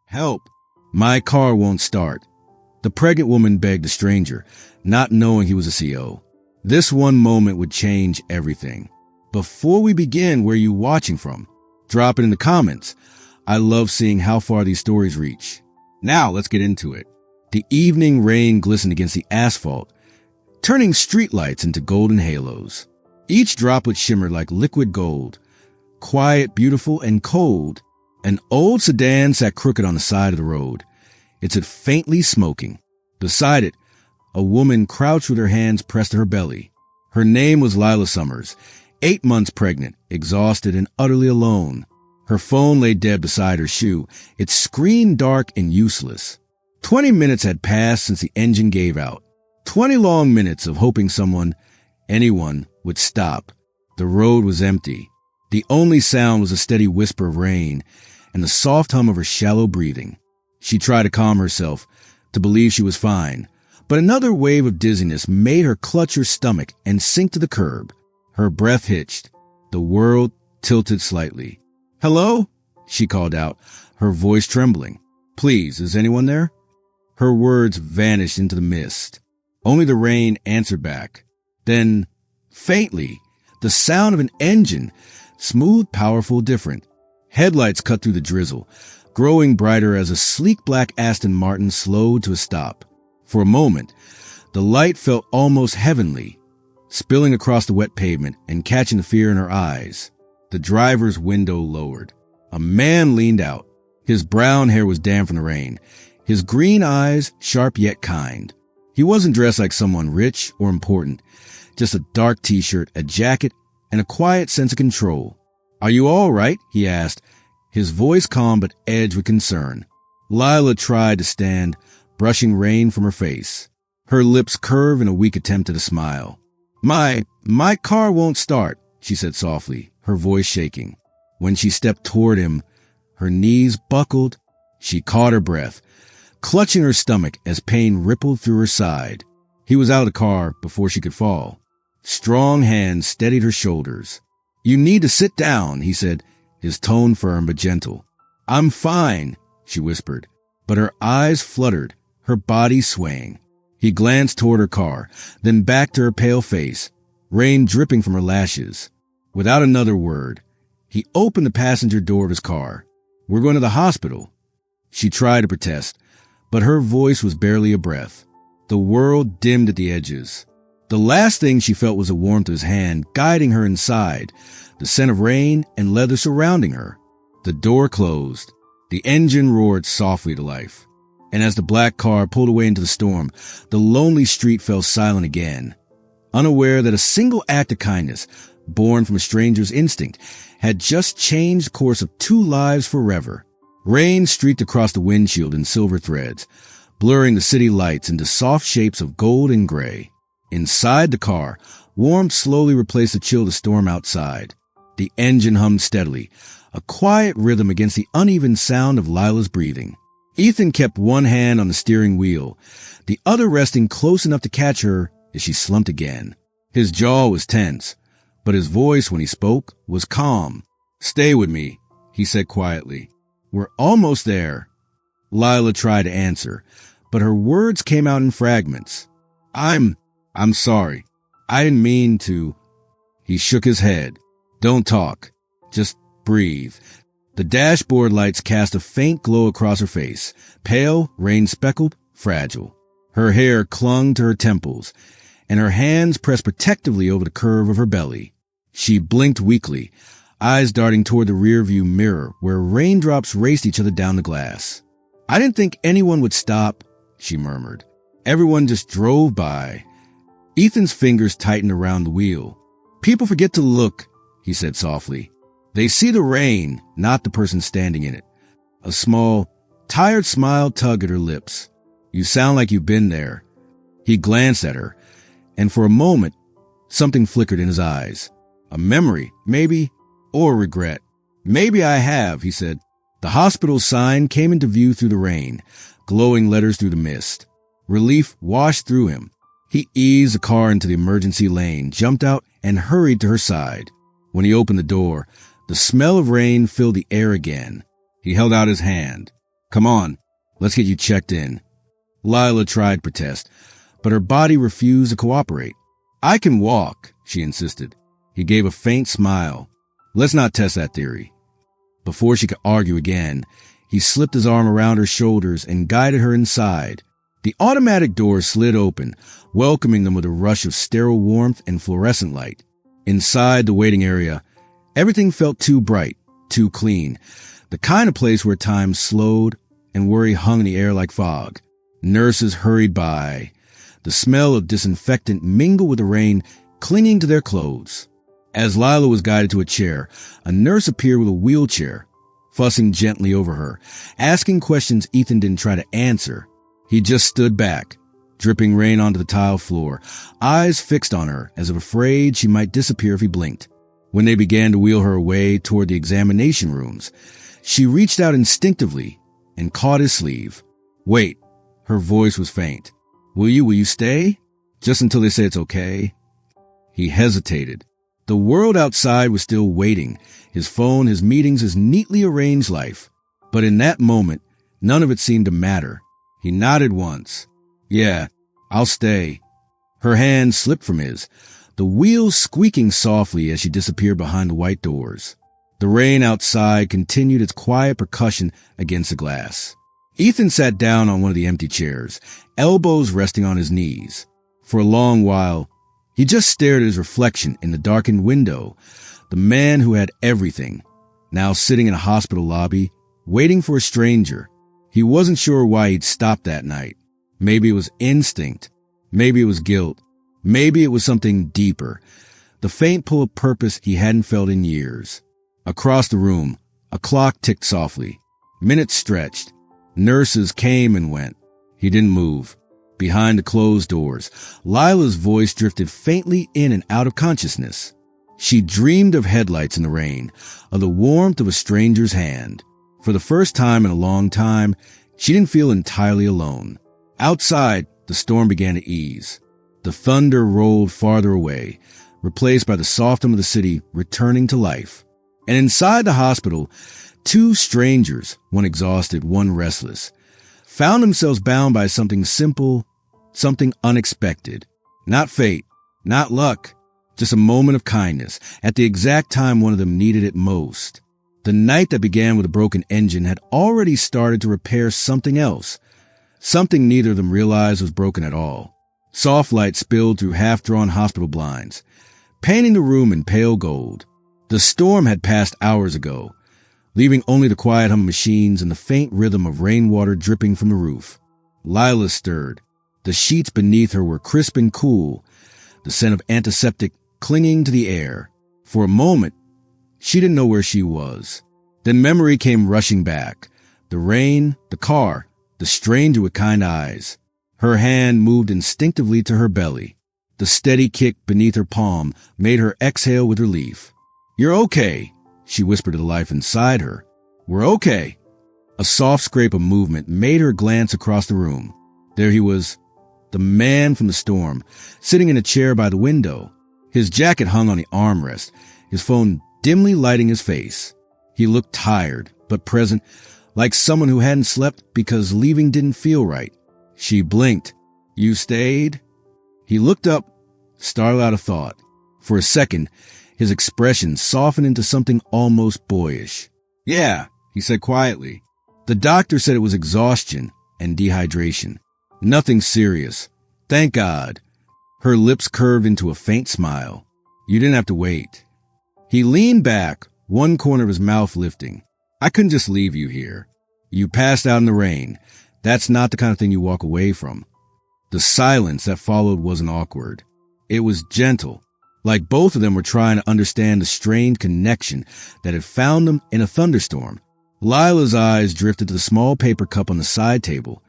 Help! My car won't start. The pregnant woman begged the stranger, not knowing he was a CO. This one moment would change everything. Before we begin, where are you watching from? Drop it in the comments. I love seeing how far these stories reach. Now let's get into it. The evening rain glistened against the asphalt, turning streetlights into golden halos. Each droplet shimmered like liquid gold. Quiet, beautiful, and cold. An old sedan sat crooked on the side of the road. It stood faintly smoking. Beside it, a woman crouched with her hands pressed to her belly. Her name was Lila Summers, 8 months pregnant, exhausted and utterly alone. Her phone lay dead beside her shoe, its screen dark and useless. 20 minutes had passed since the engine gave out. 20 long minutes of hoping anyone, would stop. The road was empty. The only sound was a steady whisper of rain and the soft hum of her shallow breathing. She tried to calm herself, to believe she was fine, but another wave of dizziness made her clutch her stomach and sink to the curb. Her breath hitched. The world tilted slightly. "Hello?" she called out, her voice trembling. "Please, is anyone there?" Her words vanished into the mist. Only the rain answered back. Then, faintly, the sound of an engine, smooth, powerful, different. Headlights cut through the drizzle, growing brighter as a sleek black Aston Martin slowed to a stop. For a moment, the light felt almost heavenly, spilling across the wet pavement and catching the fear in her eyes. The driver's window lowered. A man leaned out. His brown hair was damp from the rain, his green eyes sharp yet kind. He wasn't dressed like someone rich or important, just a dark t-shirt, a jacket, and a quiet sense of control. "Are you all right?" he asked, his voice calm but edged with concern. Lila tried to stand, brushing rain from her face. Her lips curved in a weak attempt at a smile. My car won't start," she said softly, her voice shaking. When she stepped toward him, her knees buckled. She caught her breath, clutching her stomach as pain rippled through her side. He was out of the car before she could fall. Strong hands steadied her shoulders. "You need to sit down," he said, his tone firm but gentle. "I'm fine," she whispered, but her eyes fluttered, her body swaying. He glanced toward her car, then back to her pale face, rain dripping from her lashes. Without another word, he opened the passenger door of his car. "We're going to the hospital." She tried to protest, but her voice was barely a breath. The world dimmed at the edges. The last thing she felt was the warmth of his hand guiding her inside, the scent of rain and leather surrounding her. The door closed. The engine roared softly to life. And as the black car pulled away into the storm, the lonely street fell silent again. Unaware that a single act of kindness, born from a stranger's instinct, had just changed the course of 2 lives forever. Rain streaked across the windshield in silver threads, blurring the city lights into soft shapes of gold and gray. Inside the car, warmth slowly replaced the chill of the storm outside. The engine hummed steadily, a quiet rhythm against the uneven sound of Lila's breathing. Ethan kept one hand on the steering wheel, the other resting close enough to catch her as she slumped again. His jaw was tense, but his voice when he spoke was calm. "Stay with me," he said quietly. "We're almost there." Lila tried to answer, but her words came out in fragments. I'm sorry. I didn't mean to." He shook his head. "Don't talk. Just breathe." The dashboard lights cast a faint glow across her face, pale, rain-speckled, fragile. Her hair clung to her temples, and her hands pressed protectively over the curve of her belly. She blinked weakly, eyes darting toward the rearview mirror where raindrops raced each other down the glass. "I didn't think anyone would stop," she murmured. "Everyone just drove by." Ethan's fingers tightened around the wheel. "People forget to look," he said softly. "They see the rain, not the person standing in it." A small, tired smile tugged at her lips. "You sound like you've been there." He glanced at her, and for a moment, something flickered in his eyes. A memory, maybe, or regret. "Maybe I have," he said. The hospital sign came into view through the rain, glowing letters through the mist. Relief washed through him. He eased the car into the emergency lane, jumped out, and hurried to her side. When he opened the door, the smell of rain filled the air again. He held out his hand. Come on, let's get you checked in. Lila tried to protest, but her body refused to cooperate. I can walk, she insisted. He gave a faint smile. Let's not test that theory. Before she could argue again, he slipped his arm around her shoulders and guided her inside. The automatic door slid open, welcoming them with a rush of sterile warmth and fluorescent light. Inside the waiting area, everything felt too bright, too clean, the kind of place where time slowed and worry hung in the air like fog. Nurses hurried by. The smell of disinfectant mingled with the rain clinging to their clothes. As Lila was guided to a chair, a nurse appeared with a wheelchair, fussing gently over her, asking questions Ethan didn't try to answer. He just stood back, dripping rain onto the tile floor, eyes fixed on her as if afraid she might disappear if he blinked. When they began to wheel her away toward the examination rooms, she reached out instinctively and caught his sleeve. Wait, her voice was faint. Will you stay? Just until they say it's okay? He hesitated. The world outside was still waiting, his phone, his meetings, his neatly arranged life. But in that moment, none of it seemed to matter. He nodded once. Yeah, I'll stay. Her hand slipped from his, the wheels squeaking softly as she disappeared behind the white doors. The rain outside continued its quiet percussion against the glass. Ethan sat down on one of the empty chairs, elbows resting on his knees. For a long while, he just stared at his reflection in the darkened window, the man who had everything, now sitting in a hospital lobby, waiting for a stranger. He wasn't sure why he'd stopped that night. Maybe it was instinct. Maybe it was guilt. Maybe it was something deeper. The faint pull of purpose he hadn't felt in years. Across the room, a clock ticked softly. Minutes stretched. Nurses came and went. He didn't move. Behind the closed doors, Lila's voice drifted faintly in and out of consciousness. She dreamed of headlights in the rain, of the warmth of a stranger's hand. For the first time in a long time, she didn't feel entirely alone. Outside, the storm began to ease. The thunder rolled farther away, replaced by the soft hum of the city returning to life. And inside the hospital, two strangers, one exhausted, one restless, found themselves bound by something simple, something unexpected. Not fate, not luck, just a moment of kindness at the exact time one of them needed it most. The night that began with a broken engine had already started to repair something else, something neither of them realized was broken at all. Soft light spilled through half-drawn hospital blinds, painting the room in pale gold. The storm had passed hours ago, leaving only the quiet hum of machines and the faint rhythm of rainwater dripping from the roof. Lila stirred. The sheets beneath her were crisp and cool, the scent of antiseptic clinging to the air. For a moment, she didn't know where she was. Then memory came rushing back. The rain, the car, the stranger with kind eyes. Her hand moved instinctively to her belly. The steady kick beneath her palm made her exhale with relief. You're okay, she whispered to the life inside her. We're okay. A soft scrape of movement made her glance across the room. There he was, the man from the storm, sitting in a chair by the window. His jacket hung on the armrest, his phone dimly lighting his face. He looked tired, but present, like someone who hadn't slept because leaving didn't feel right. She blinked. You stayed? He looked up, startled out of thought. For a second, his expression softened into something almost boyish. Yeah, he said quietly. The doctor said it was exhaustion and dehydration. Nothing serious. Thank God. Her lips curved into a faint smile. You didn't have to wait. He leaned back, one corner of his mouth lifting. I couldn't just leave you here. You passed out in the rain. That's not the kind of thing you walk away from. The silence that followed wasn't awkward. It was gentle, like both of them were trying to understand the strained connection that had found them in a thunderstorm. Lila's eyes drifted to the small paper cup on the side table,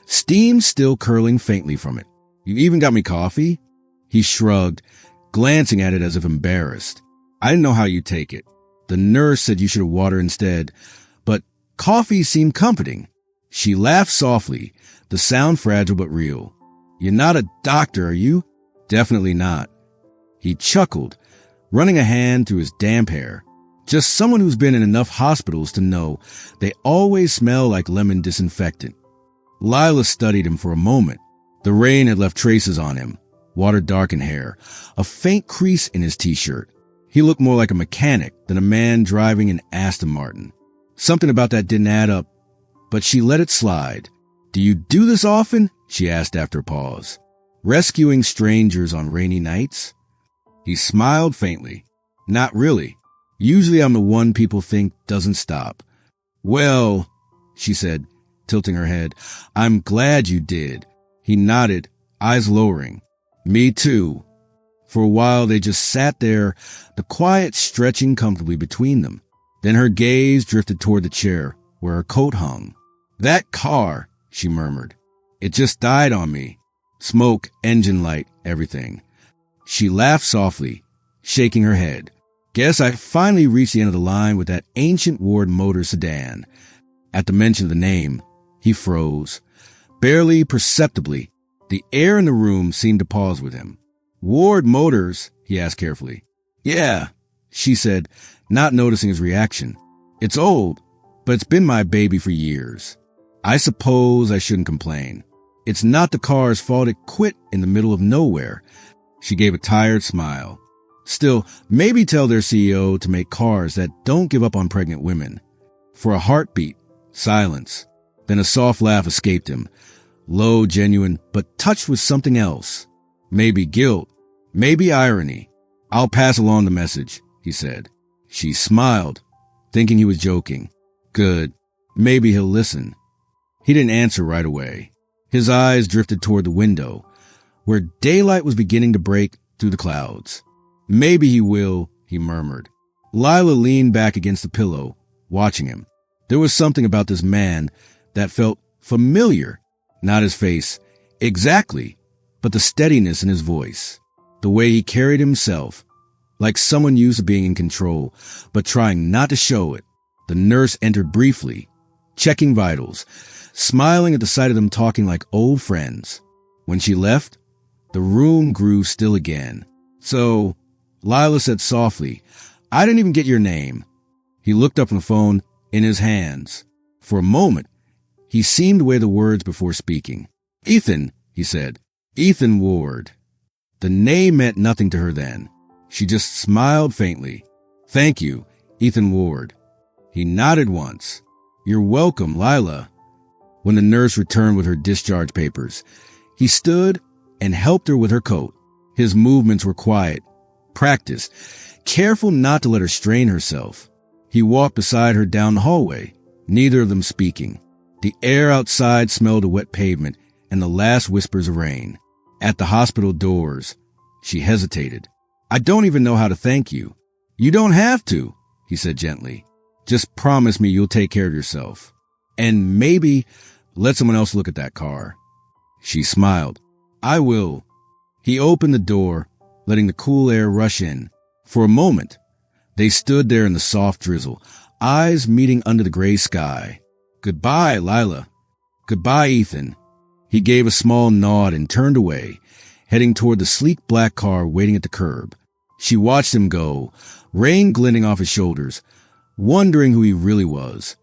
steam still curling faintly from it. You even got me coffee? He shrugged, glancing at it as if embarrassed. I didn't know how you'd take it. The nurse said you should have water instead, but coffee seemed comforting. She laughed softly, the sound fragile but real. You're not a doctor, are you? Definitely not. He chuckled, running a hand through his damp hair. Just someone who's been in enough hospitals to know they always smell like lemon disinfectant. Lila studied him for a moment. The rain had left traces on him, water-darkened hair, a faint crease in his t-shirt. He looked more like a mechanic than a man driving an Aston Martin. Something about that didn't add up, but she let it slide. "Do you do this often?" she asked after a pause. "Rescuing strangers on rainy nights?" He smiled faintly. "Not really. Usually I'm the one people think doesn't stop." "Well," she said, tilting her head, "I'm glad you did." He nodded, eyes lowering. "Me too." For a while they just sat there, the quiet stretching comfortably between them. Then her gaze drifted toward the chair where her coat hung. "That car," she murmured. "It just died on me. Smoke, engine light, everything." She laughed softly, shaking her head. "Guess I finally reached the end of the line with that ancient Ward Motor sedan." At the mention of the name, he froze. Barely perceptibly, the air in the room seemed to pause with him. "Ward Motors?" he asked carefully. "Yeah," she said, not noticing his reaction. "It's old, but it's been my baby for years. I suppose I shouldn't complain. It's not the car's fault it quit in the middle of nowhere." She gave a tired smile. "Still, maybe tell their CEO to make cars that don't give up on pregnant women." For a heartbeat, silence. Then a soft laugh escaped him. Low, genuine, but touched with something else. Maybe guilt. Maybe irony. "I'll pass along the message," he said. She smiled, thinking he was joking. Good. Maybe he'll listen. He didn't answer right away. His eyes drifted toward the window, where daylight was beginning to break through the clouds. "Maybe he will," he murmured. Lila leaned back against the pillow, watching him. There was something about this man that felt familiar. Not his face, exactly, but the steadiness in his voice. The way he carried himself, like someone used to being in control, but trying not to show it. The nurse entered briefly, checking vitals, smiling at the sight of them talking like old friends. When she left, the room grew still again. "So," Lila said softly, "I didn't even get your name." He looked up from the phone in his hands. For a moment, he seemed to weigh the words before speaking. "Ethan," he said. "Ethan Ward." The name meant nothing to her then. She just smiled faintly. "Thank you, Ethan Ward." He nodded once. "You're welcome, Lila." When the nurse returned with her discharge papers, he stood and helped her with her coat. His movements were quiet, practiced, careful not to let her strain herself. He walked beside her down the hallway, neither of them speaking. The air outside smelled of wet pavement and the last whispers of rain. At the hospital doors, she hesitated. "I don't even know how to thank you." "You don't have to," he said gently. "Just promise me you'll take care of yourself. And maybe let someone else look at that car." She smiled. "I will." He opened the door, letting the cool air rush in. For a moment, they stood there in the soft drizzle, eyes meeting under the gray sky. "Goodbye, Lila." "Goodbye, Ethan." He gave a small nod and turned away, heading toward the sleek black car waiting at the curb. She watched him go, rain glinting off his shoulders, wondering who he really was.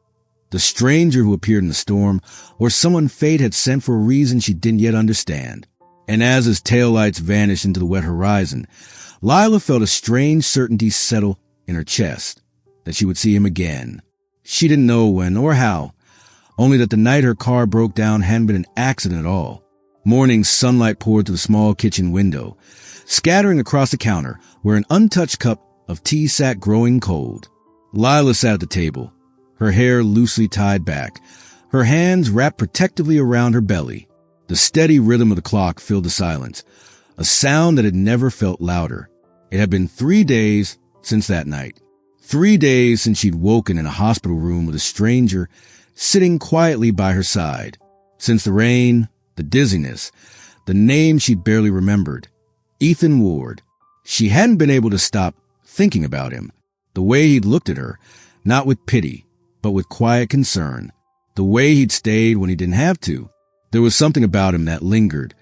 The stranger who appeared in the storm, or someone fate had sent for a reason she didn't yet understand. And as his taillights vanished into the wet horizon, Lila felt a strange certainty settle in her chest, that she would see him again. She didn't know when or how, only that the night her car broke down hadn't been an accident at all. Morning sunlight poured through the small kitchen window, scattering across the counter where an untouched cup of tea sat growing cold. Lila sat at the table, her hair loosely tied back, her hands wrapped protectively around her belly. The steady rhythm of the clock filled the silence, a sound that had never felt louder. It had been 3 days since that night. 3 days since she'd woken in a hospital room with a stranger sitting quietly by her side. Since the rain, the dizziness, the name she'd barely remembered. Ethan Ward. She hadn't been able to stop thinking about him. The way he'd looked at her, not with pity, but with quiet concern. The way he'd stayed when he didn't have to. There was something about him that lingered,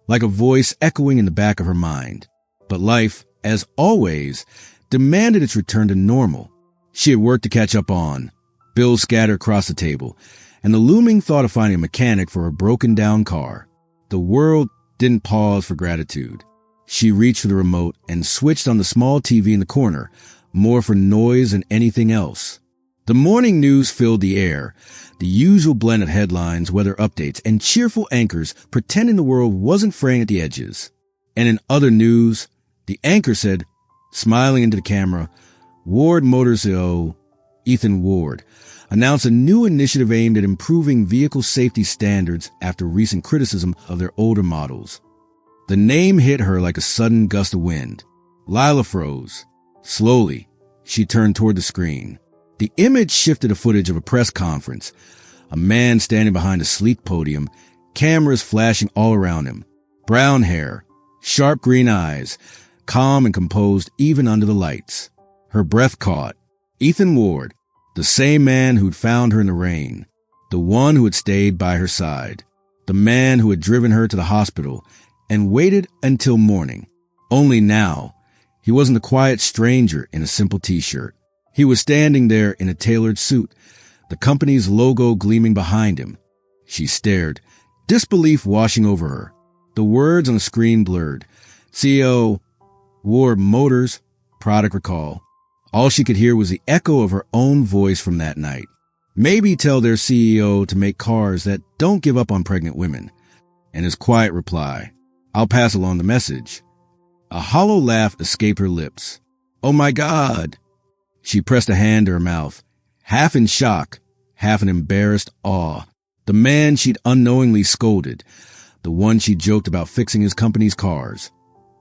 like a voice echoing in the back of her mind. But life, as always, demanded its return to normal. She had work to catch up on, bills scattered across the table, and the looming thought of finding a mechanic for her broken-down car. The world didn't pause for gratitude. She reached for the remote and switched on the small TV in the corner, more for noise than anything else. The morning news filled the air, the usual blend of headlines, weather updates, and cheerful anchors pretending the world wasn't fraying at the edges. And in other news, the anchor said, smiling into the camera, Ward Motors CEO Ethan Ward announced a new initiative aimed at improving vehicle safety standards after recent criticism of their older models. The name hit her like a sudden gust of wind. Lila froze. Slowly, she turned toward the screen. The image shifted to footage of a press conference. A man standing behind a sleek podium, cameras flashing all around him. Brown hair, sharp green eyes, calm and composed even under the lights. Her breath caught. Ethan Ward, the same man who'd found her in the rain. The one who had stayed by her side. The man who had driven her to the hospital and waited until morning. Only now, he wasn't a quiet stranger in a simple t-shirt. He was standing there in a tailored suit, the company's logo gleaming behind him. She stared, disbelief washing over her. The words on the screen blurred. CEO, Ward Motors, product recall. All she could hear was the echo of her own voice from that night. Maybe tell their CEO to make cars that don't give up on pregnant women. And his quiet reply, I'll pass along the message. A hollow laugh escaped her lips. Oh my God! She pressed a hand to her mouth, half in shock, half in embarrassed awe. The man she'd unknowingly scolded, the one she joked about fixing his company's cars,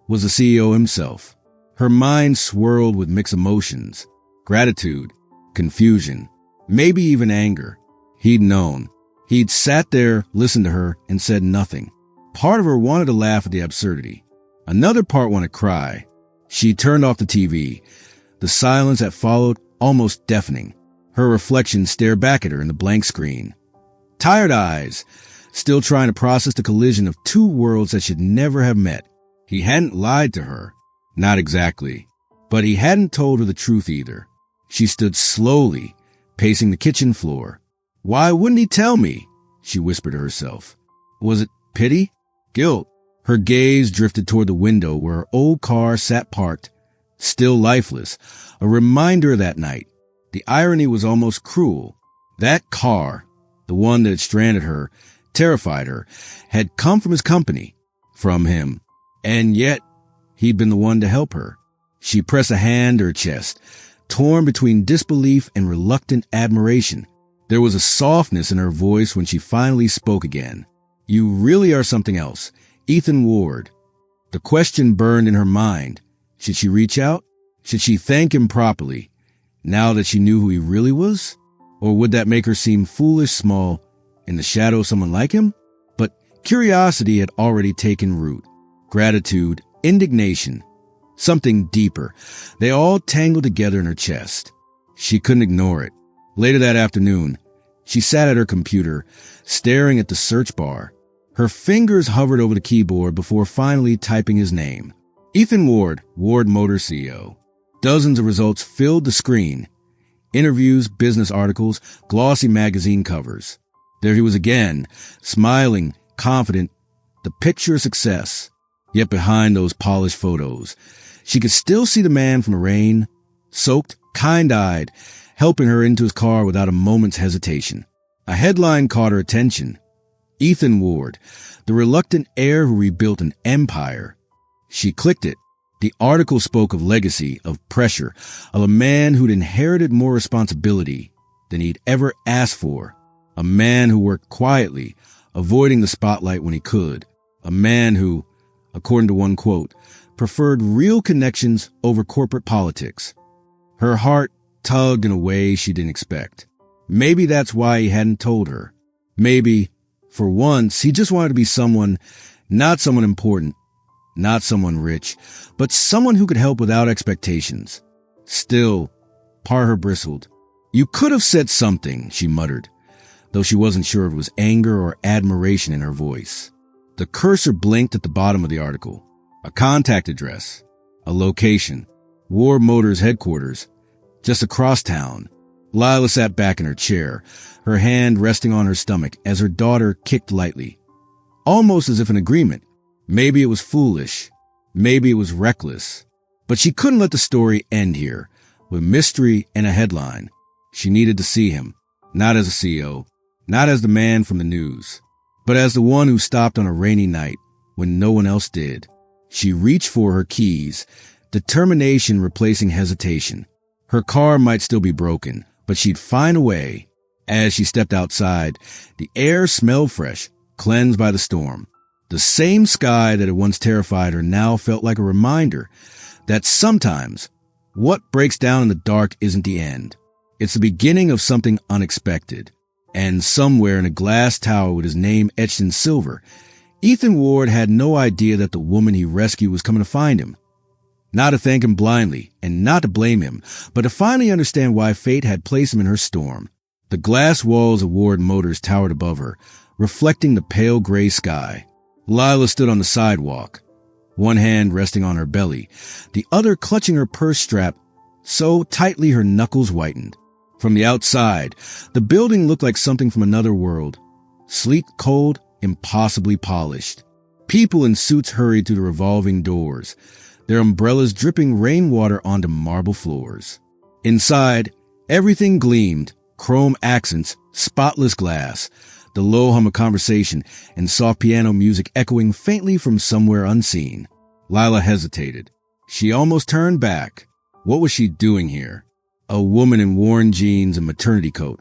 was the CEO himself. Her mind swirled with mixed emotions, gratitude, confusion, maybe even anger. He'd known. He'd sat there, listened to her, and said nothing. Part of her wanted to laugh at the absurdity. Another part wanted to cry. She turned off the TV. The silence that followed almost deafening. Her reflection stared back at her in the blank screen. Tired eyes, still trying to process the collision of two worlds that should never have met. He hadn't lied to her. Not exactly. But he hadn't told her the truth either. She stood slowly, pacing the kitchen floor. Why wouldn't he tell me? She whispered to herself. Was it pity? Guilt? Her gaze drifted toward the window where her old car sat parked, still lifeless, a reminder of that night. The irony was almost cruel. That car, the one that had stranded her, terrified her, had come from his company, from him. And yet, he'd been the one to help her. She pressed a hand to her chest, torn between disbelief and reluctant admiration. There was a softness in her voice when she finally spoke again. You really are something else. Ethan Ward. The question burned in her mind. Should she reach out? Should she thank him properly, now that she knew who he really was? Or would that make her seem foolish small in the shadow of someone like him? But curiosity had already taken root. Gratitude, indignation, something deeper. They all tangled together in her chest. She couldn't ignore it. Later that afternoon, she sat at her computer, staring at the search bar. Her fingers hovered over the keyboard before finally typing his name. Ethan Ward, Ward Motors CEO. Dozens of results filled the screen. Interviews, business articles, glossy magazine covers. There he was again, smiling, confident, the picture of success. Yet behind those polished photos, she could still see the man from the rain, soaked, kind-eyed, helping her into his car without a moment's hesitation. A headline caught her attention. Ethan Ward, the reluctant heir who rebuilt an empire. She clicked it. The article spoke of legacy, of pressure, of a man who'd inherited more responsibility than he'd ever asked for. A man who worked quietly, avoiding the spotlight when he could. A man who, according to one quote, preferred real connections over corporate politics. Her heart tugged in a way she didn't expect. Maybe that's why he hadn't told her. Maybe, for once, he just wanted to be someone, not someone important, not someone rich, but someone who could help without expectations. Still, part of her bristled. You could have said something, she muttered, though she wasn't sure if it was anger or admiration in her voice. The cursor blinked at the bottom of the article. A contact address, a location, Ward Motors headquarters, just across town. Lila sat back in her chair, her hand resting on her stomach as her daughter kicked lightly, almost as if in agreement. Maybe it was foolish. Maybe it was reckless. But she couldn't let the story end here, with mystery and a headline. She needed to see him, not as a CEO, not as the man from the news, but as the one who stopped on a rainy night when no one else did. She reached for her keys, determination replacing hesitation. Her car might still be broken, but she'd find a way. As she stepped outside, the air smelled fresh, cleansed by the storm. The same sky that had once terrified her now felt like a reminder that sometimes what breaks down in the dark isn't the end. It's the beginning of something unexpected. And somewhere in a glass tower with his name etched in silver, Ethan Ward had no idea that the woman he rescued was coming to find him. Not to thank him blindly, and not to blame him, but to finally understand why fate had placed him in her storm. The glass walls of Ward Motors towered above her, reflecting the pale gray sky. Lila stood on the sidewalk, one hand resting on her belly, the other clutching her purse strap so tightly her knuckles whitened. From the outside, the building looked like something from another world. Sleek, cold, impossibly polished. People in suits hurried through the revolving doors, their umbrellas dripping rainwater onto marble floors. Inside, everything gleamed, chrome accents, spotless glass, the low hum of conversation and soft piano music echoing faintly from somewhere unseen. Lila hesitated. She almost turned back. What was she doing here? A woman in worn jeans and maternity coat,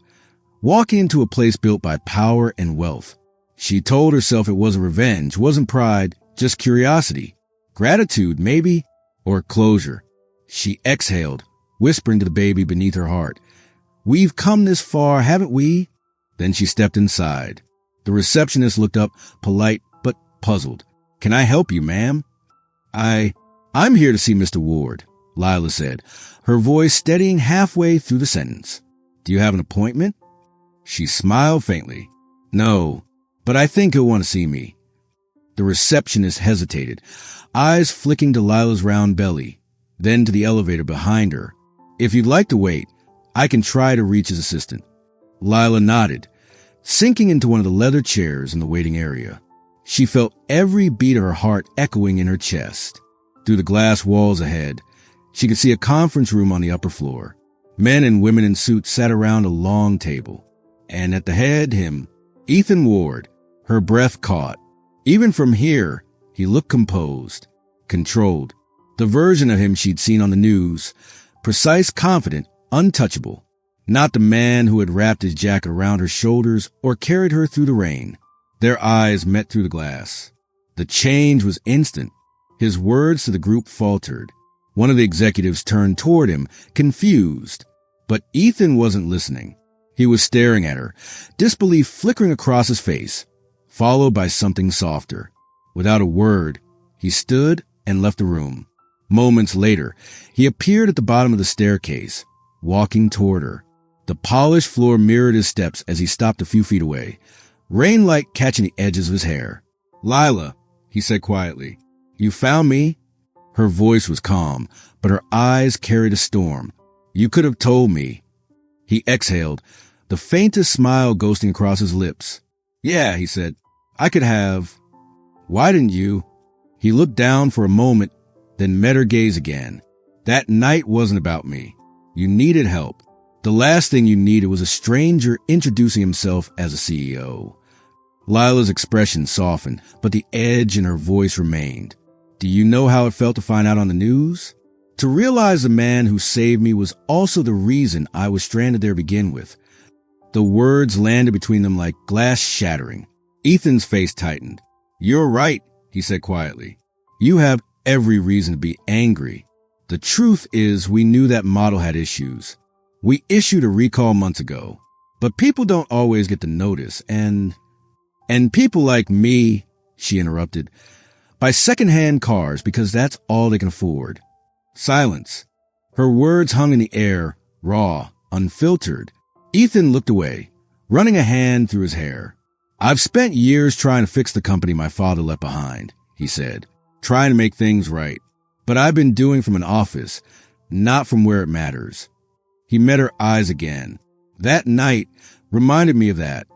walking into a place built by power and wealth. She told herself it wasn't revenge, wasn't pride, just curiosity. Gratitude, maybe, or closure. She exhaled, whispering to the baby beneath her heart. We've come this far, haven't we? Then she stepped inside. The receptionist looked up, polite but puzzled. Can I help you, ma'am? I'm here to see Mr. Ward, Lila said, her voice steadying halfway through the sentence. Do you have an appointment? She smiled faintly. No, but I think he'll want to see me. The receptionist hesitated, eyes flicking to Lila's round belly, then to the elevator behind her. If you'd like to wait, I can try to reach his assistant. Lila nodded, sinking into one of the leather chairs in the waiting area. She felt every beat of her heart echoing in her chest. Through the glass walls ahead, she could see a conference room on the upper floor. Men and women in suits sat around a long table. And at the head, him, Ethan Ward, her breath caught. Even from here, he looked composed, controlled. The version of him she'd seen on the news, precise, confident, untouchable. Not the man who had wrapped his jacket around her shoulders or carried her through the rain. Their eyes met through the glass. The change was instant. His words to the group faltered. One of the executives turned toward him, confused. But Ethan wasn't listening. He was staring at her, disbelief flickering across his face, followed by something softer. Without a word, he stood and left the room. Moments later, he appeared at the bottom of the staircase, walking toward her. The polished floor mirrored his steps as he stopped a few feet away, rainlight catching the edges of his hair. Lila, he said quietly, you found me? Her voice was calm, but her eyes carried a storm. You could have told me. He exhaled, the faintest smile ghosting across his lips. Yeah, he said, I could have. Why didn't you? He looked down for a moment, then met her gaze again. That night wasn't about me. You needed help. The last thing you needed was a stranger introducing himself as a CEO. Lila's expression softened, but the edge in her voice remained. Do you know how it felt to find out on the news? To realize the man who saved me was also the reason I was stranded there to begin with. The words landed between them like glass shattering. Ethan's face tightened. You're right, he said quietly. You have every reason to be angry. The truth is we knew that model had issues. We issued a recall months ago, but people don't always get the notice, and people like me, she interrupted, buy second-hand cars because that's all they can afford. Silence. Her words hung in the air, raw, unfiltered. Ethan looked away, running a hand through his hair. I've spent years trying to fix the company my father left behind, he said, trying to make things right. But I've been doing from an office, not from where it matters. He met her eyes again. That night reminded me of that.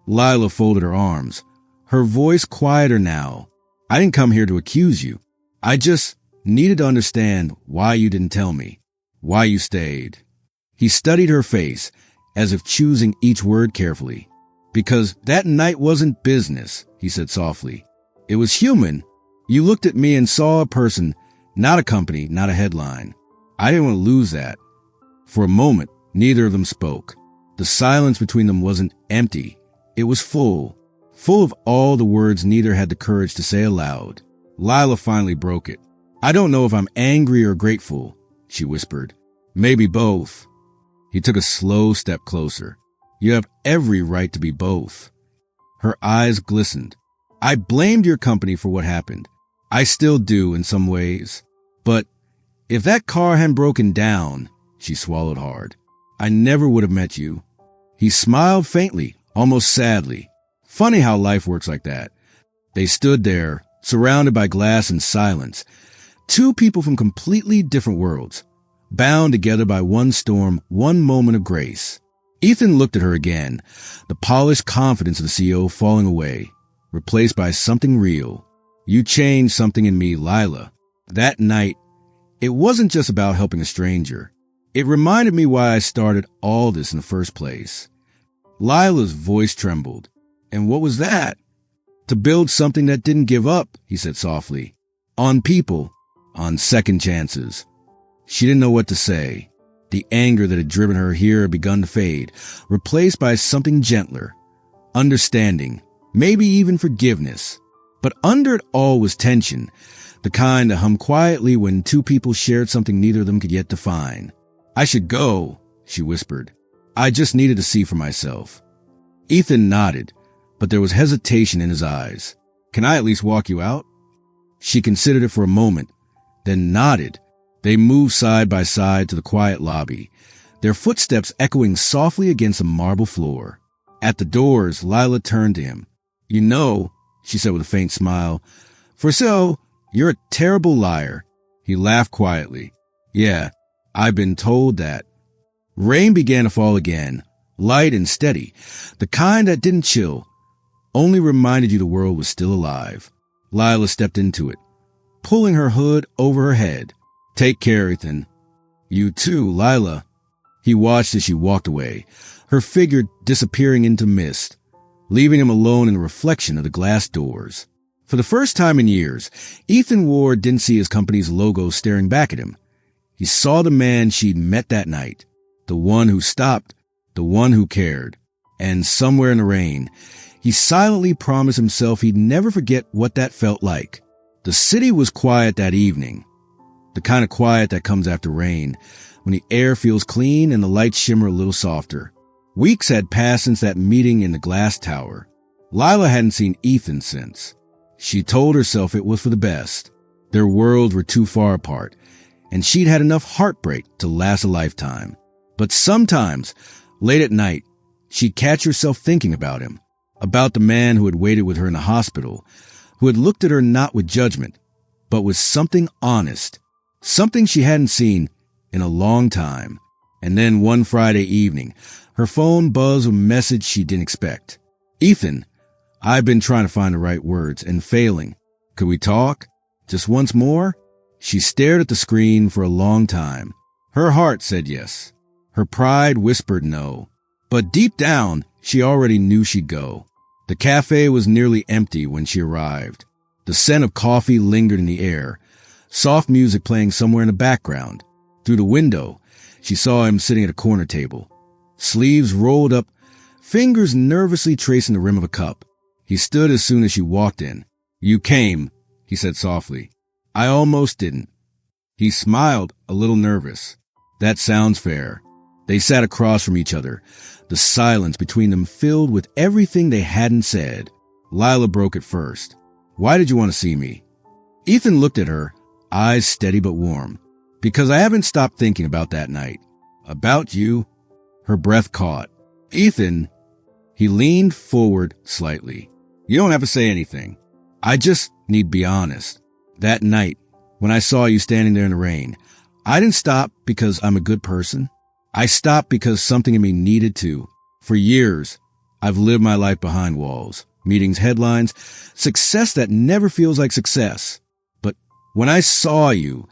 Lila folded her arms, her voice quieter now. I didn't come here to accuse you. I just needed to understand why you didn't tell me, why you stayed. He studied her face, as if choosing each word carefully. Because that night wasn't business, he said softly. It was human. You looked at me and saw a person, not a company, not a headline. I didn't want to lose that. For a moment, neither of them spoke. The silence between them wasn't empty. It was full of all the words neither had the courage to say aloud. Lila finally broke it. I don't know if I'm angry or grateful, she whispered. Maybe both. He took a slow step closer. You have every right to be both. Her eyes glistened. I blamed your company for what happened. I still do in some ways. But if that car hadn't broken down, she swallowed hard, I never would have met you. He smiled faintly, almost sadly. Funny how life works like that. They stood there, surrounded by glass and silence. Two people from completely different worlds, bound together by one storm, one moment of grace. Ethan looked at her again, the polished confidence of the CEO falling away, replaced by something real. You changed something in me, Lila. That night, it wasn't just about helping a stranger. It reminded me why I started all this in the first place. Lila's voice trembled. And what was that? To build something that didn't give up, he said softly. On people, on second chances. She didn't know what to say. The anger that had driven her here had begun to fade, replaced by something gentler. Understanding, maybe even forgiveness. But under it all was tension, the kind that hummed quietly when two people shared something neither of them could yet define. I should go, she whispered. I just needed to see for myself. Ethan nodded, but there was hesitation in his eyes. Can I at least walk you out? She considered it for a moment, then nodded. They moved side by side to the quiet lobby, their footsteps echoing softly against the marble floor. At the doors, Lila turned to him. You know, she said with a faint smile, for so, you're a terrible liar. He laughed quietly. Yeah, I've been told that. Rain began to fall again, light and steady, the kind that didn't chill, only reminded you the world was still alive. Lila stepped into it, pulling her hood over her head. Take care, Ethan. You too, Lila. He watched as she walked away, her figure disappearing into mist, leaving him alone in the reflection of the glass doors. For the first time in years, Ethan Ward didn't see his company's logo staring back at him. He saw the man she'd met that night, the one who stopped, the one who cared. And somewhere in the rain, he silently promised himself he'd never forget what that felt like. The city was quiet that evening, the kind of quiet that comes after rain, when the air feels clean and the lights shimmer a little softer. Weeks had passed since that meeting in the glass tower. Lila hadn't seen Ethan since. She told herself it was for the best. Their worlds were too far apart, and she'd had enough heartbreak to last a lifetime. But sometimes, late at night, she'd catch herself thinking about him, about the man who had waited with her in the hospital, who had looked at her not with judgment, but with something honest, something she hadn't seen in a long time. And then one Friday evening, her phone buzzed with a message she didn't expect. Ethan, I've been trying to find the right words and failing. Could we talk? Just once more? She stared at the screen for a long time. Her heart said yes. Her pride whispered no. But deep down, she already knew she'd go. The cafe was nearly empty when she arrived. The scent of coffee lingered in the air, soft music playing somewhere in the background. Through the window, she saw him sitting at a corner table, sleeves rolled up, fingers nervously tracing the rim of a cup. He stood as soon as she walked in. You came, he said softly. I almost didn't. He smiled, a little nervous. That sounds fair. They sat across from each other, the silence between them filled with everything they hadn't said. Lila broke it first. Why did you want to see me? Ethan looked at her, eyes steady but warm. Because I haven't stopped thinking about that night. About you. Her breath caught. Ethan. He leaned forward slightly. You don't have to say anything. I just need to be honest. That night, when I saw you standing there in the rain, I didn't stop because I'm a good person. I stopped because something in me needed to. For years, I've lived my life behind walls, meetings, headlines, success that never feels like success. But when I saw you,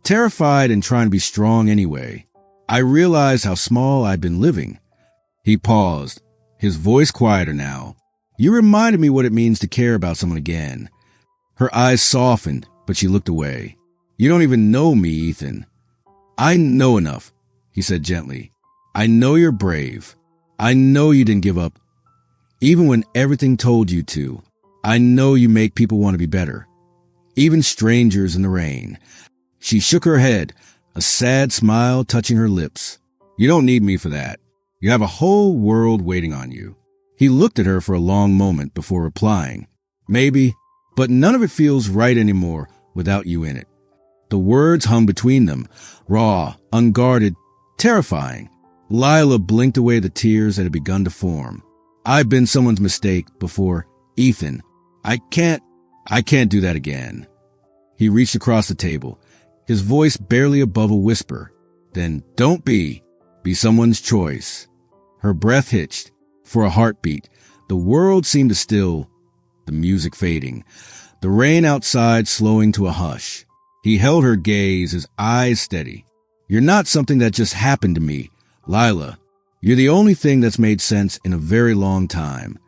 terrified and trying to be strong anyway, I realized how small I'd been living. He paused, his voice quieter now. You reminded me what it means to care about someone again. Her eyes softened, but she looked away. You don't even know me, Ethan. I know enough, he said gently. I know you're brave. I know you didn't give up, even when everything told you to. I know you make people want to be better, even strangers in the rain. She shook her head, a sad smile touching her lips. You don't need me for that. You have a whole world waiting on you. He looked at her for a long moment before replying. Maybe, but none of it feels right anymore without you in it. The words hung between them, raw, unguarded, terrifying. Lila blinked away the tears that had begun to form. I've been someone's mistake before, Ethan. I can't do that again. He reached across the table, his voice barely above a whisper. Then don't be someone's choice. Her breath hitched. For a heartbeat, the world seemed to still, the music fading, the rain outside slowing to a hush. He held her gaze, his eyes steady. You're not something that just happened to me, Lila. You're the only thing that's made sense in a very long time.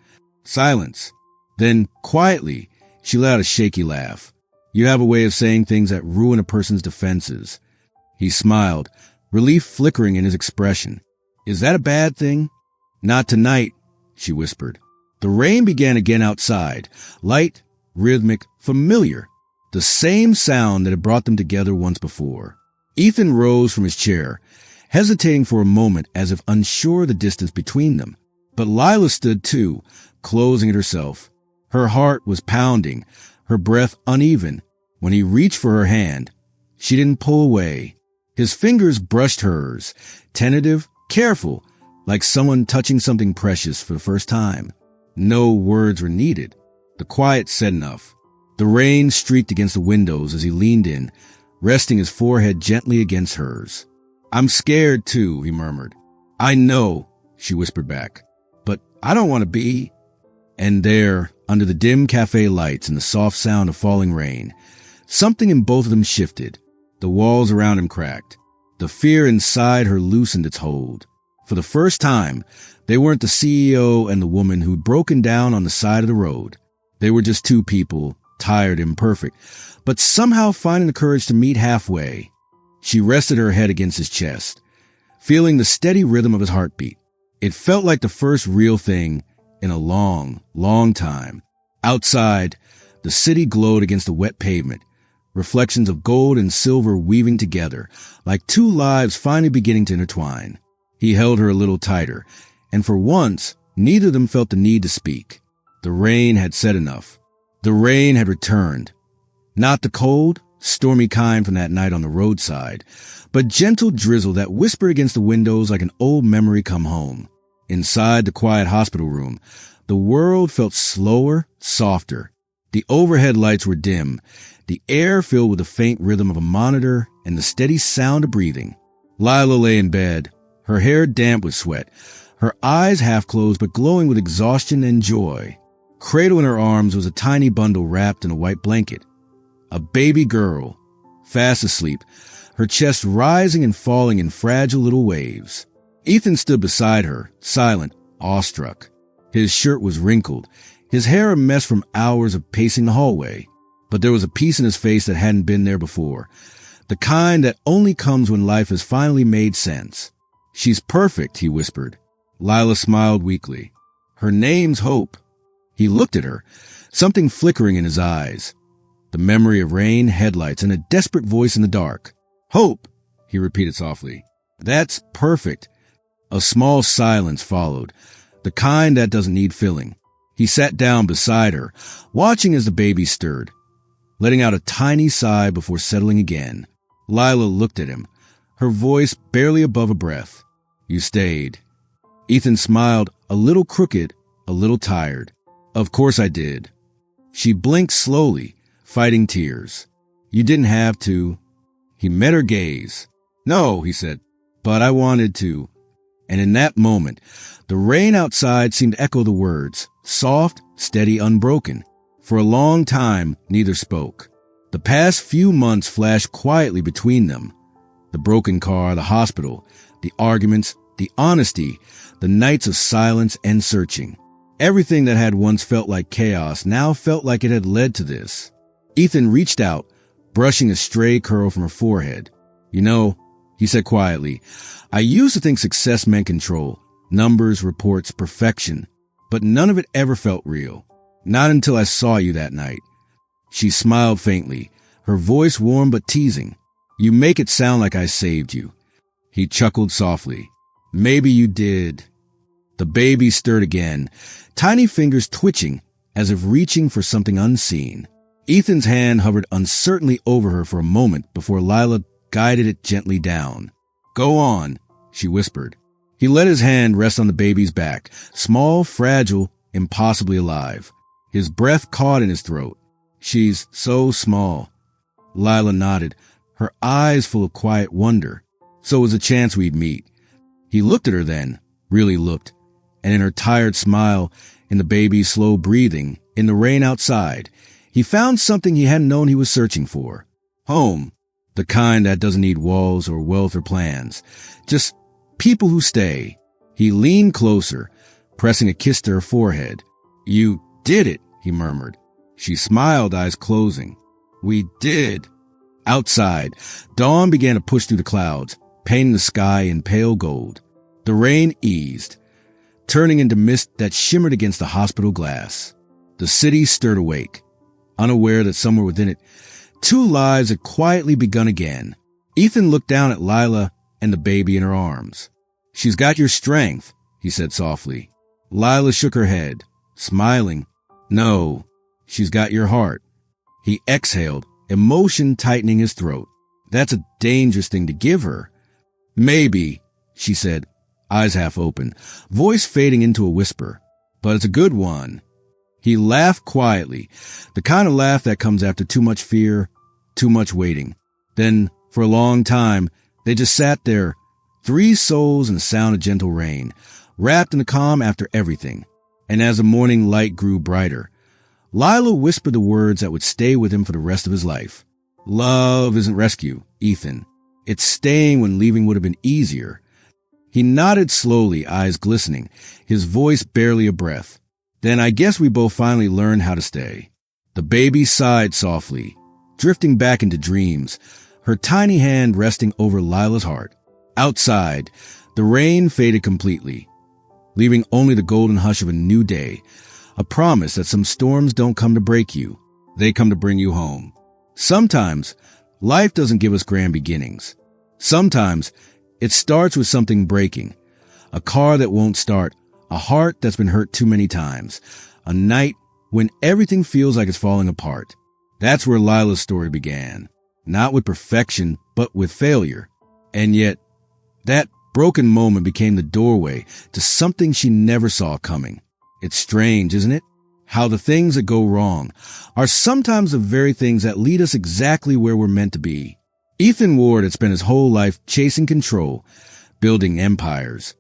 Silence. Then, quietly, she let out a shaky laugh. You have a way of saying things that ruin a person's defenses. He smiled, relief flickering in his expression. Is that a bad thing? Not tonight, she whispered. The rain began again outside, light, rhythmic, familiar, the same sound that had brought them together once before. Ethan rose from his chair, hesitating for a moment as if unsure of the distance between them. But Lila stood too, closing it herself. Her heart was pounding, her breath uneven. When he reached for her hand, she didn't pull away. His fingers brushed hers, tentative, careful, like someone touching something precious for the first time. No words were needed. The quiet said enough. The rain streaked against the windows as he leaned in, resting his forehead gently against hers. I'm scared too, he murmured. I know, she whispered back, but I don't want to be. And there, under the dim cafe lights and the soft sound of falling rain, something in both of them shifted. The walls around him cracked. The fear inside her loosened its hold. For the first time, they weren't the CEO and the woman who'd broken down on the side of the road. They were just two people, tired, imperfect, but somehow finding the courage to meet halfway. She rested her head against his chest, feeling the steady rhythm of his heartbeat. It felt like the first real thing in a long, long time. Outside, the city glowed against the wet pavement, reflections of gold and silver weaving together, like two lives finally beginning to intertwine. He held her a little tighter, and for once, neither of them felt the need to speak. The rain had said enough. The rain had returned. Not the cold, stormy kind from that night on the roadside, but gentle drizzle that whispered against the windows like an old memory come home. Inside the quiet hospital room, the world felt slower, softer. The overhead lights were dim, the air filled with the faint rhythm of a monitor and the steady sound of breathing. Lila lay in bed, her hair damp with sweat, her eyes half closed but glowing with exhaustion and joy. Cradled in her arms was a tiny bundle wrapped in a white blanket. A baby girl, fast asleep, her chest rising and falling in fragile little waves. Ethan stood beside her, silent, awestruck. His shirt was wrinkled, his hair a mess from hours of pacing the hallway. But there was a peace in his face that hadn't been there before, the kind that only comes when life has finally made sense. She's perfect, he whispered. Lila smiled weakly. Her name's Hope. He looked at her, something flickering in his eyes. The memory of rain, headlights, and a desperate voice in the dark. Hope, he repeated softly. That's perfect. A small silence followed, the kind that doesn't need filling. He sat down beside her, watching as the baby stirred, letting out a tiny sigh before settling again. Lila looked at him, her voice barely above a breath. You stayed. Ethan smiled, a little crooked, a little tired. Of course I did. She blinked slowly, fighting tears. You didn't have to. He met her gaze. No, he said, but I wanted to. And in that moment, the rain outside seemed to echo the words, soft, steady, unbroken. For a long time, neither spoke. The past few months flashed quietly between them. The broken car, the hospital, the arguments, the honesty, the nights of silence and searching. Everything that had once felt like chaos now felt like it had led to this. Ethan reached out, brushing a stray curl from her forehead. You know, he said quietly, I used to think success meant control, numbers, reports, perfection, but none of it ever felt real. Not until I saw you that night. She smiled faintly, her voice warm but teasing. You make it sound like I saved you. He chuckled softly. Maybe you did. The baby stirred again, tiny fingers twitching as if reaching for something unseen. Ethan's hand hovered uncertainly over her for a moment before Lila guided it gently down. Go on, she whispered. He let his hand rest on the baby's back, small, fragile, impossibly alive. His breath caught in his throat. She's so small. Lila nodded, her eyes full of quiet wonder. So it was a chance we'd meet. He looked at her then, really looked, and in her tired smile, in the baby's slow breathing, in the rain outside, he found something he hadn't known he was searching for. Home. The kind that doesn't need walls or wealth or plans. Just people who stay. He leaned closer, pressing a kiss to her forehead. You did it, he murmured. She smiled, eyes closing. We did. Outside, dawn began to push through the clouds, painting the sky in pale gold. The rain eased, turning into mist that shimmered against the hospital glass. The city stirred awake, unaware that somewhere within it, two lives had quietly begun again. Ethan looked down at Lila and the baby in her arms. She's got your strength, he said softly. Lila shook her head, smiling. No, she's got your heart. He exhaled, emotion tightening his throat. That's a dangerous thing to give her. Maybe, she said, eyes half open, voice fading into a whisper. But it's a good one. He laughed quietly, the kind of laugh that comes after too much fear, too much waiting. Then, for a long time, they just sat there, three souls in the sound of gentle rain, wrapped in the calm after everything. And as the morning light grew brighter, Lila whispered the words that would stay with him for the rest of his life. Love isn't rescue, Ethan. It's staying when leaving would have been easier. He nodded slowly, eyes glistening, his voice barely a breath. Then I guess we both finally learned how to stay. The baby sighed softly, drifting back into dreams, her tiny hand resting over Lila's heart. Outside, the rain faded completely, leaving only the golden hush of a new day, a promise that some storms don't come to break you, they come to bring you home. Sometimes, life doesn't give us grand beginnings. Sometimes, it starts with something breaking, a car that won't start, a heart that's been hurt too many times, a night when everything feels like it's falling apart. That's where Lila's story began, not with perfection, but with failure. And yet, that broken moment became the doorway to something she never saw coming. It's strange, isn't it? How the things that go wrong are sometimes the very things that lead us exactly where we're meant to be. Ethan Ward had spent his whole life chasing control, building empires,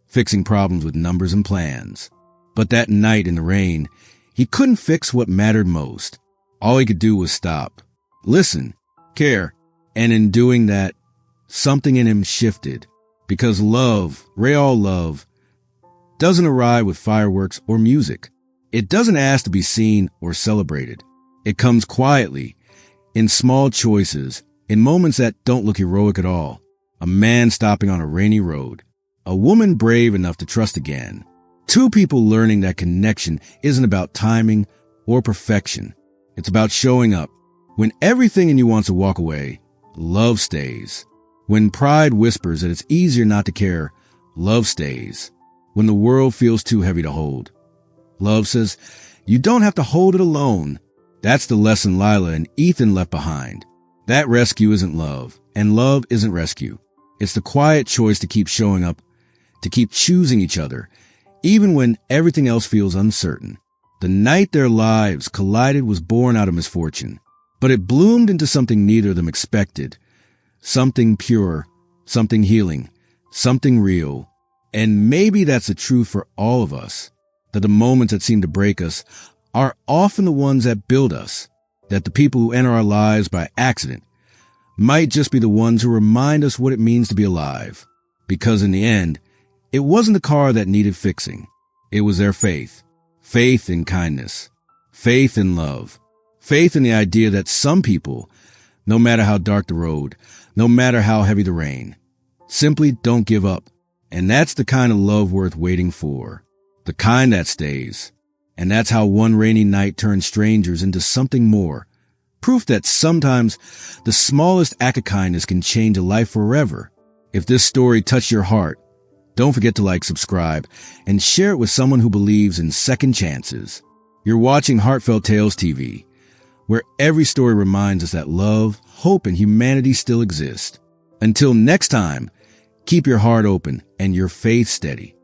fixing problems with numbers and plans. But that night in the rain, he couldn't fix what mattered most. All he could do was stop, listen, care. And in doing that, something in him shifted. Because love, real love, doesn't arrive with fireworks or music. It doesn't ask to be seen or celebrated. It comes quietly, in small choices, in moments that don't look heroic at all. A man stopping on a rainy road. A woman brave enough to trust again. Two people learning that connection isn't about timing or perfection. It's about showing up. When everything in you wants to walk away, love stays. When pride whispers that it's easier not to care, love stays. When the world feels too heavy to hold, love says, you don't have to hold it alone. That's the lesson Lila and Ethan left behind. That rescue isn't love, and love isn't rescue. It's the quiet choice to keep showing up, to keep choosing each other, even when everything else feels uncertain. The night their lives collided was born out of misfortune, but it bloomed into something neither of them expected. Something pure, something healing, something real. And maybe that's the truth for all of us, that the moments that seem to break us are often the ones that build us, that the people who enter our lives by accident might just be the ones who remind us what it means to be alive. Because in the end, it wasn't the car that needed fixing. It was their faith. Faith in kindness. Faith in love. Faith in the idea that some people, no matter how dark the road, no matter how heavy the rain, simply don't give up. And that's the kind of love worth waiting for. The kind that stays. And that's how one rainy night turned strangers into something more. Proof that sometimes the smallest act of kindness can change a life forever. If this story touched your heart, don't forget to like, subscribe, and share it with someone who believes in second chances. You're watching Heartfelt Tales TV, where every story reminds us that love, hope, and humanity still exist. Until next time, keep your heart open and your faith steady.